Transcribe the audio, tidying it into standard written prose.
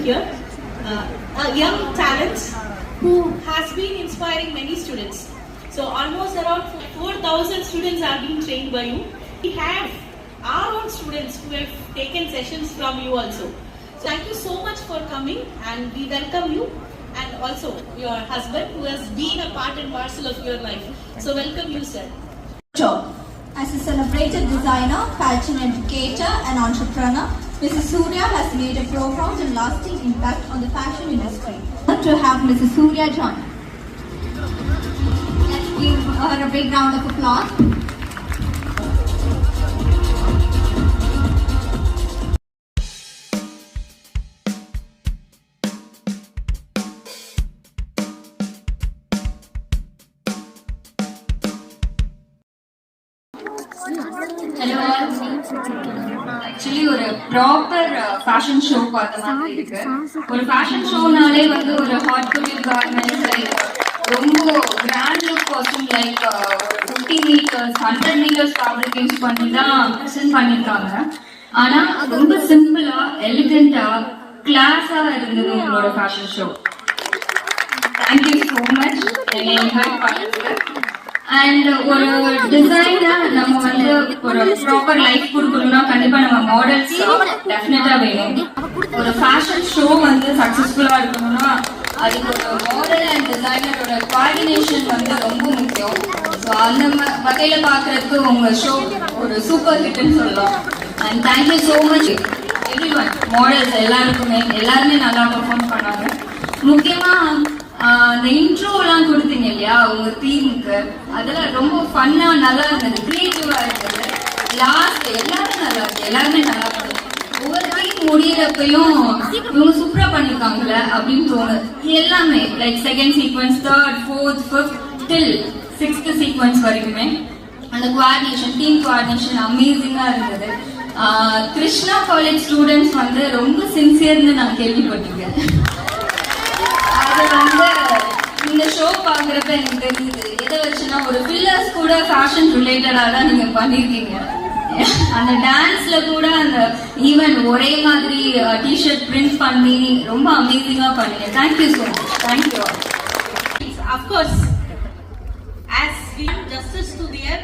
here. A young talent who has been inspiring many students. So almost around 4,000 students are being trained by you. We have our own students who have taken sessions from you also. So thank you so much for coming, and we welcome you, and also your husband who has been a part and parcel of your life. So welcome you, sir. As a celebrated designer, fashion educator and entrepreneur, Mrs. Surya has made a profound and lasting impact on the fashion industry. To have Mrs. Surya join. Let's give her a big round of applause. Hello all. Actually ஒரு proper fashion show பார்த்த மாதிரி இருக்கு. ஒரு fashion ஷோனாலே வந்து ஒரு haute couture garments like ரொம்ப grand look costume like 50 meters 100 meters fabric use பண்ணி தான் ப்ரெசென்ட் பண்ணியிருக்காங்க. ஆனா ரொம்ப சிம்பிளா எலிகண்டா கிளாஸா இருந்தது உங்களோட fashion show. Thank you so much என்னை இன்வைட் பண்ணதுக்கு. அண்ட் ஒரு டிசைனை நம்ம வந்து ஒரு ப்ராப்பர் லைஃப் கொடுக்கணும்னா கண்டிப்பா நம்ம மாடல்ஸ் டெஃபினட்டா வேணும். ஒரு ஃபேஷன் ஷோ வந்து சக்சஸ்ஃபுல்லா இருக்கணும்னா அதுக்கு ஒரு மாடல் அண்ட் டிசைனரோட கோஆர்டினேஷன் வந்து ரொம்ப முக்கியம். ஸோ அந்த வகையில பாக்குறதுக்கு உங்க ஷோ ஒரு சூப்பர் ஹிட்னு சொல்லலாம். And thank you so much every one, models எல்லாருமே நல்லா பெர்ஃபார்ம் பண்ணாங்க. முக்கியமா அந்த இன்ட்ரோலாம் கொடுத்தீங்க இல்லையா உங்க தீமுக்கு, அதெல்லாம் ரொம்ப ஃபன்னா நல்லா இருந்தது, கிரியேட்டிவா இருந்தது. லாஸ்ட் எல்லாருமே நல்லா பண்ணுது. ஒவ்வொரு தீம் முடியறப்பையும் இவங்க சூப்பரா பண்ணிருக்காங்கல்ல அப்படின்னு தோணுது. எல்லாமே like second sequence, third, fourth, fifth till 6th sequence வரைக்குமே அந்த கோஆர்டினேஷன், டீம் கோஆர்டினேஷன் அமேசிங்கா இருந்தது. கிருஷ்ணா காலேஜ் ஸ்டூடெண்ட்ஸ் வந்து ரொம்ப சின்சியர்னு நான் கேள்விப்பட்டிருக்கேன். அது வந்து இந்த ஷோ பாக்குறப்ப எனக்கு தெரியுது எதை வச்சுன்னா ஒரு பில்லர்ஸ் கூட ஃபேஷன் ரிலேட்டடா தான் நீங்க பண்ணிருக்கீங்க. அந்த டான்ஸ்ல கூட அந்த ஈவன் ஒரே மாதிரி டிஷர்ட் பிரிண்ட் பண்ணி ரொம்ப அமேசிங்கா பண்ணீங்க. Thank you so much. Thank you. Of course, as we do justice to their